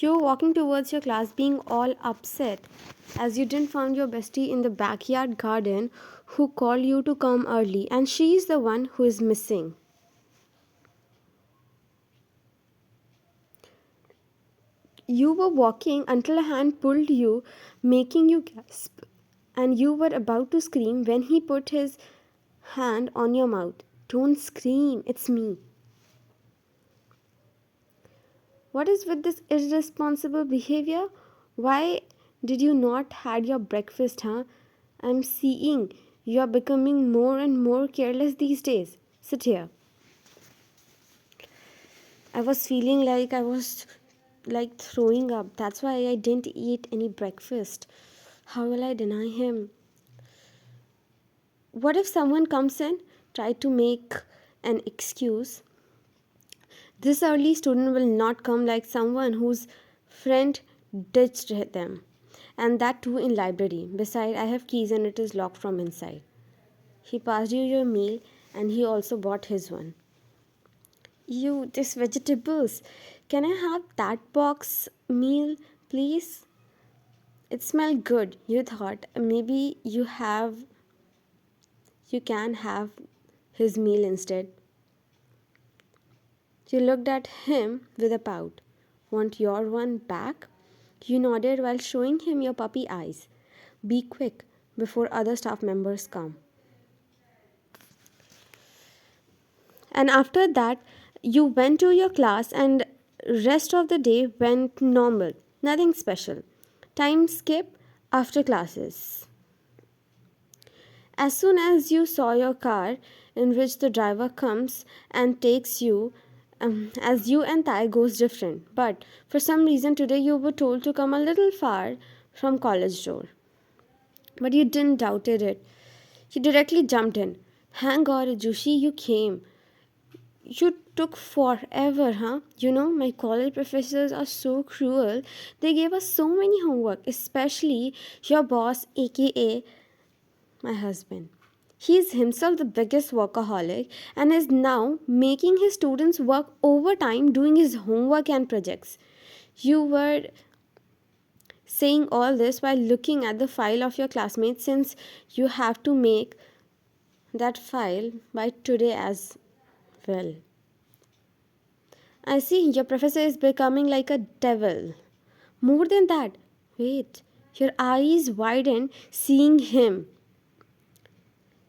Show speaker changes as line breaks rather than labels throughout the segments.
You were walking towards your class being all upset as you didn't find your bestie in the backyard garden who called you to come early, and she is the one who is missing. You were walking until a hand pulled you, making you gasp, and you were about to scream when he put his hand on your mouth. Don't scream, it's me. What is with this irresponsible behavior? Why did you not had your breakfast, huh? I'm seeing you are becoming more and more careless these days. Sit here. I was feeling like I was like throwing up. That's why I didn't eat any breakfast. How will I deny him? What if someone comes in, try to make an excuse? This early student will not come like someone whose friend ditched them. And that too in library. Beside, I have keys and it is locked from inside. He passed you your meal and he also bought his one. You, this vegetables. Can I have that box meal, please? It smelled good. You thought maybe you can have his meal instead. You looked at him with a pout. Want your one back? You nodded while showing him your puppy eyes. Be quick before other staff members come. And after that, you went to your class and rest of the day went normal. Nothing special. Time skip after classes. As soon as you saw your car, in which the driver comes and takes you, as you and Thai goes different. But for some reason today you were told to come a little far from college door. But you didn't doubted it. You directly jumped in. Thank God, Jushi, you came. You took forever, huh? You know, my college professors are so cruel. They gave us so many homework, especially your boss, aka my husband. He is himself the biggest workaholic and is now making his students work overtime doing his homework and projects. You were saying all this while looking at the file of your classmates since you have to make that file by today as well. I see your professor is becoming like a devil. More than that, wait, your eyes widen seeing him.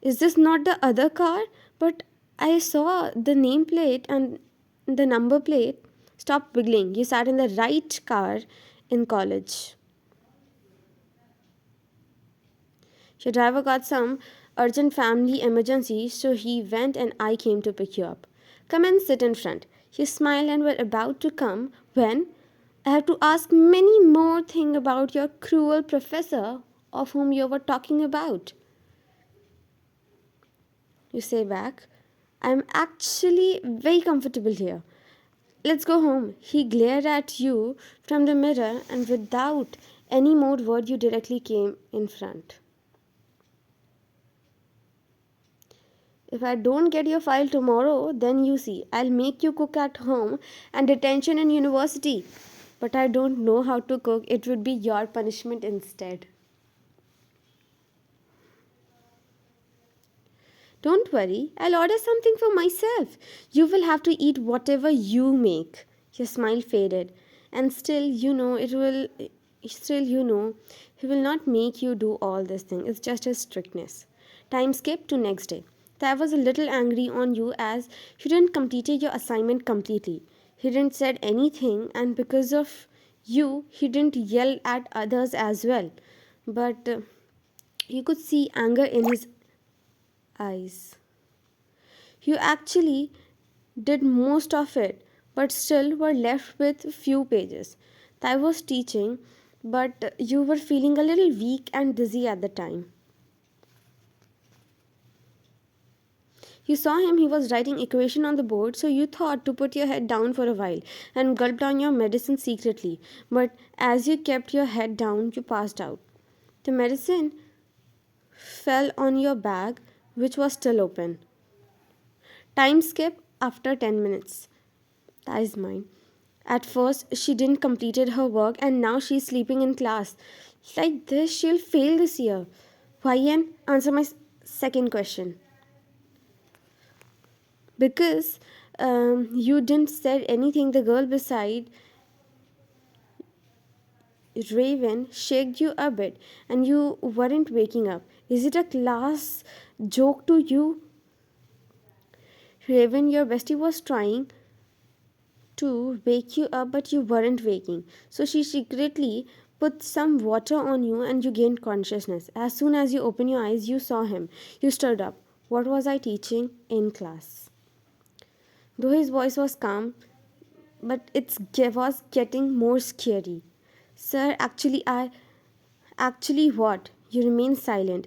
Is this not the other car? But I saw the nameplate and the number plate. Stop wiggling. You sat in the right car in college. Your driver got some urgent family emergency, so he went and I came to pick you up. Come and sit in front. You smiled and were about to come when I have to ask many more things about your cruel professor of whom you were talking about. You say back, I'm actually very comfortable here. Let's go home. He glared at you from the mirror and without any more word you directly came in front. If I don't get your file tomorrow, then you see, I'll make you cook at home and detention in university. But I don't know how to cook. It would be your punishment instead. Don't worry, I'll order something for myself. You will have to eat whatever you make. Your smile faded, and still you know he will not make you do all this thing. It's just his strictness. Time skip to next day. I was a little angry on you as you didn't completed your assignment completely. He didn't said anything, and because of you, he didn't yell at others as well. But you could see anger in his eyes. You actually did most of it, but still were left with few pages. I was teaching, but you were feeling a little weak and dizzy at the time. You saw him, he was writing equation on the board, so you thought to put your head down for a while and gulp down your medicine secretly. But as you kept your head down, you passed out. The medicine fell on your bag, which was still open. Time skip after 10 minutes. That is mine. At first, she didn't completed her work and now she's sleeping in class. Like this, she'll fail this year. Ryan, answer my second question. Because you didn't said anything, the girl beside Raven shook you a bit and you weren't waking up. Is it a class joke to you? Raven, your bestie was trying to wake you up, but you weren't waking. So she secretly put some water on you and you gained consciousness. As soon as you opened your eyes, you saw him. You stood up. What was I teaching in class? Though his voice was calm, but it was getting more scary. Sir, actually what? You remain silent.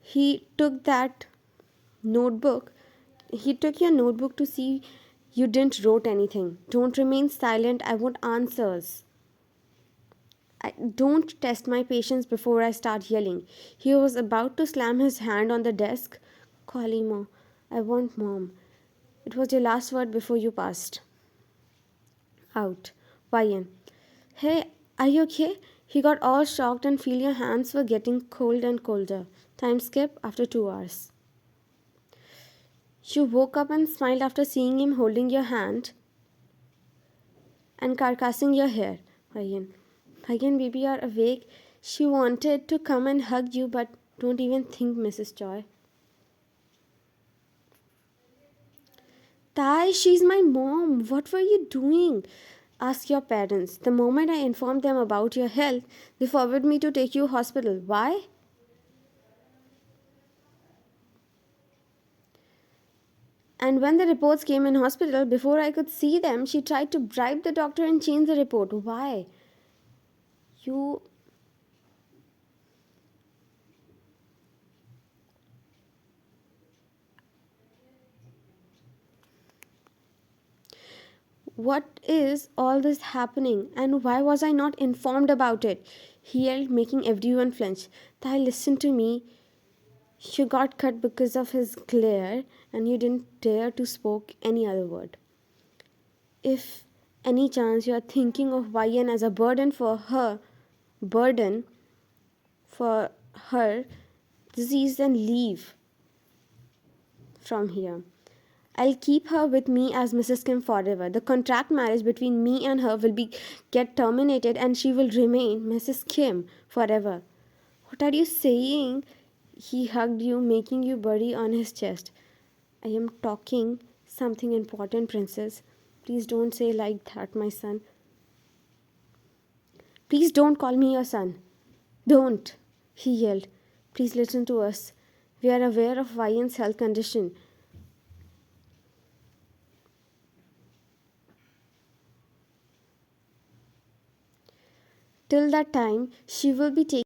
He took that notebook. He took your notebook to see you didn't wrote anything. Don't remain silent. I want answers. Don't test my patience before I start yelling. He was about to slam his hand on the desk. Kalima, I want mom. It was your last word before you passed out. Ryan. Hey, are you okay? He got all shocked and feel your hands were getting cold and colder. Time skip after 2 hours. You woke up and smiled after seeing him holding your hand and caressing your hair. Ryan. Ryan, baby, you're awake. She wanted to come and hug you, but don't even think, Mrs. Joy. Tai, she's my mom. What were you doing? Ask your parents. The moment I informed them about your health, they forwarded me to take you to hospital. Why? And when the reports came in hospital, before I could see them, she tried to bribe the doctor and change the report. Why? You. What is all this happening? And why was I not informed about it? He yelled, making everyone flinch. Tai, listen to me. You got cut because of his glare, and you didn't dare to spoke any other word. If any chance you are thinking of Vayan as a burden for her disease, then leave from here. I'll keep her with me as Mrs. Kim forever. The contract marriage between me and her will be get terminated and she will remain Mrs. Kim forever. What are you saying? He hugged you, making you bury on his chest. I am talking something important, princess. Please don't say like that, my son. Please don't call me your son. Don't, he yelled. Please listen to us. We are aware of Vayan's health condition. Till that time, she will be taken.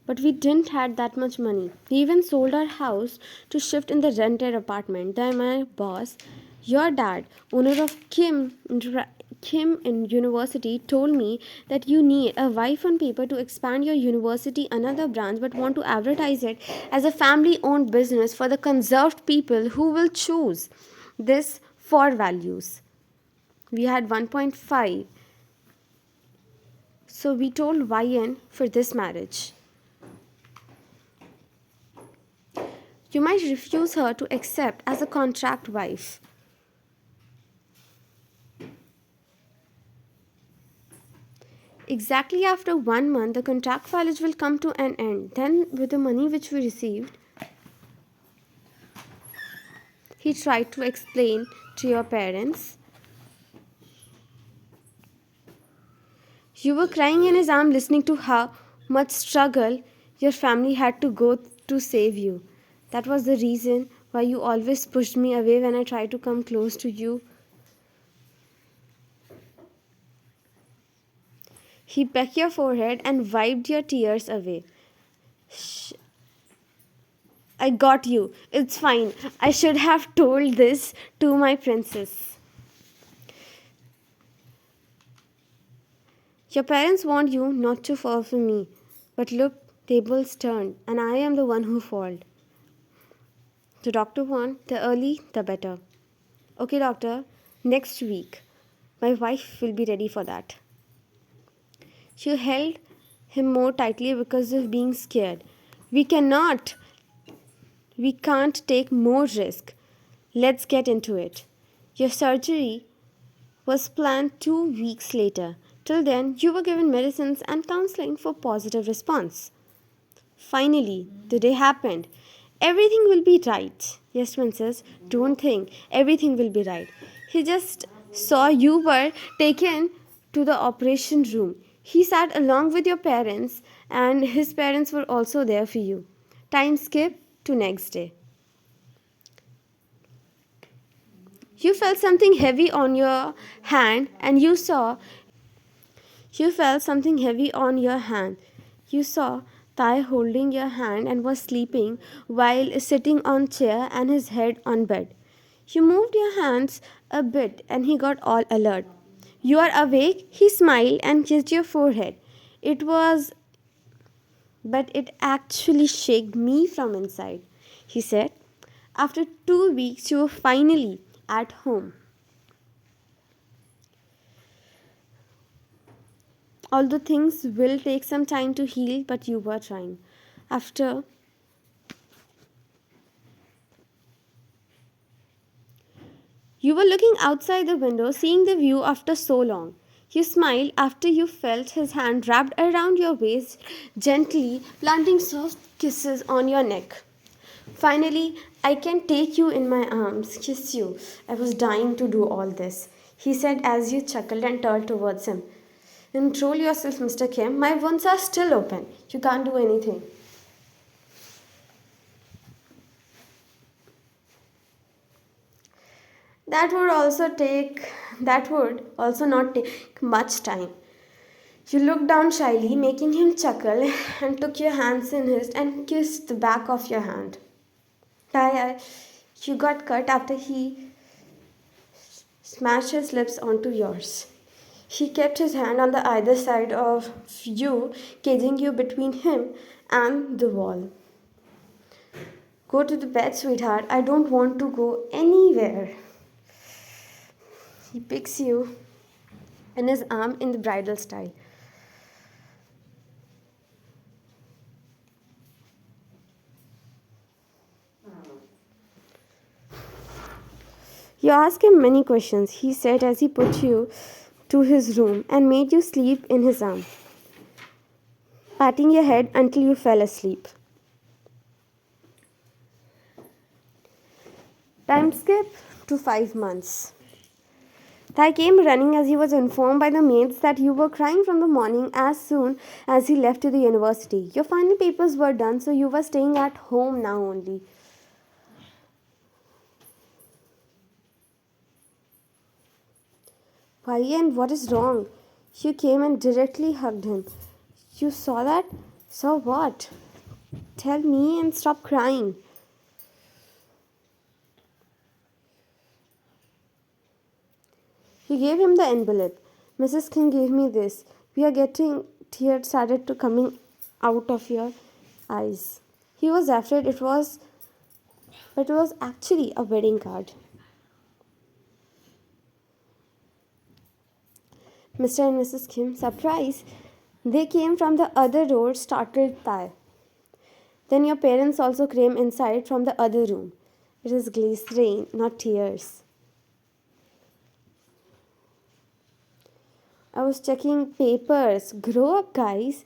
But we didn't had that much money. We even sold our house to shift in the rented apartment. Then my boss, your dad, owner of Kim in university, told me that you need a wife on paper to expand your university another branch, but want to advertise it as a family-owned business for the conserved people who will choose this for values. We had 1.5, so we told YN for this marriage. You might refuse her to accept as a contract wife. Exactly after 1 month, the contract filage will come to an end. Then, with the money which we received, he tried to explain to your parents. You were crying in his arm, listening to how much struggle your family had to go to save you. That was the reason why you always pushed me away when I tried to come close to you. He pecked your forehead and wiped your tears away. Shh. I got you. It's fine. I should have told this to my princess. Your parents want you not to fall for me. But look, tables turned, and I am the one who falled. The doctor warned, the early, the better. Okay, doctor, next week. My wife will be ready for that. She held him more tightly because of being scared. We cannot. We can't take more risk. Let's get into it. Your surgery was planned 2 weeks later. Till then, you were given medicines and counseling for positive response. Finally, the day happened. Everything will be right. Yes, Princess, don't think everything will be right. He just saw you were taken to the operation room. He sat along with your parents, and his parents were also there for you. Time skip to next day. You felt something heavy on your hand, and you felt something heavy on your hand. You saw Ty holding your hand and was sleeping while sitting on chair and his head on bed. You moved your hands a bit and he got all alert. You are awake, he smiled and kissed your forehead. It was, but it actually shook me from inside, he said. After 2 weeks, you were finally at home. Although things will take some time to heal, but you were trying. After you were looking outside the window, seeing the view after so long. You smiled after you felt his hand wrapped around your waist, gently planting soft kisses on your neck. Finally, I can take you in my arms, kiss you. I was dying to do all this, he said as you chuckled and turned towards him. Control yourself, Mr. Kim. My wounds are still open. You can't do anything. That would also take that would also not take much time. You looked down shyly, making him chuckle, and took your hands in his and kissed the back of your hand. You got cut after he smashed his lips onto yours. He kept his hand on the either side of you, caging you between him and the wall. Go to the bed, sweetheart. I don't want to go anywhere. He picks you in his arm in the bridal style. You ask him many questions, he said as he put you to his room and made you sleep in his arm, patting your head until you fell asleep. Time skip to 5 months. Thai came running as he was informed by the maids that you were crying from the morning as soon as he left to the university. Your final papers were done, so you were staying at home now only. Why and what is wrong? You came and directly hugged him. You saw that? Saw what? Tell me and stop crying. You gave him the envelope. Mrs. King gave me this. We are getting tears started to coming out of your eyes. He was afraid but it was actually a wedding card. Mr. and Mrs. Kim, surprise! They came from the other door, startled Thai. Then your parents also came inside from the other room. It is glycerin, not tears. I was checking papers. Grow up, guys.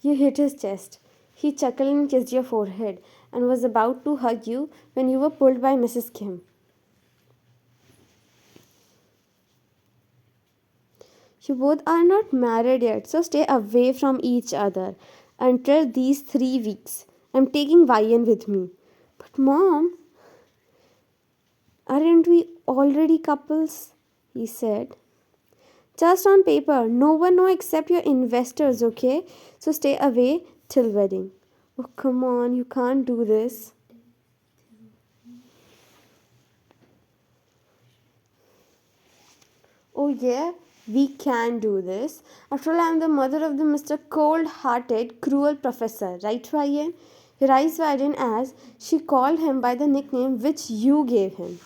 You hit his chest. He chuckled and kissed your forehead and was about to hug you when you were pulled by Mrs. Kim. You both are not married yet, so stay away from each other until these 3 weeks. I'm taking Vian with me. But Mom, aren't we already couples? He said. Just on paper, no one know except your investors, okay? So stay away till wedding. Oh, come on, you can't do this. Oh, yeah, we can do this. After all, I am the mother of the Mr. Cold-hearted, cruel professor, right, Ryan? Your eyes widened as she called him by the nickname which you gave him.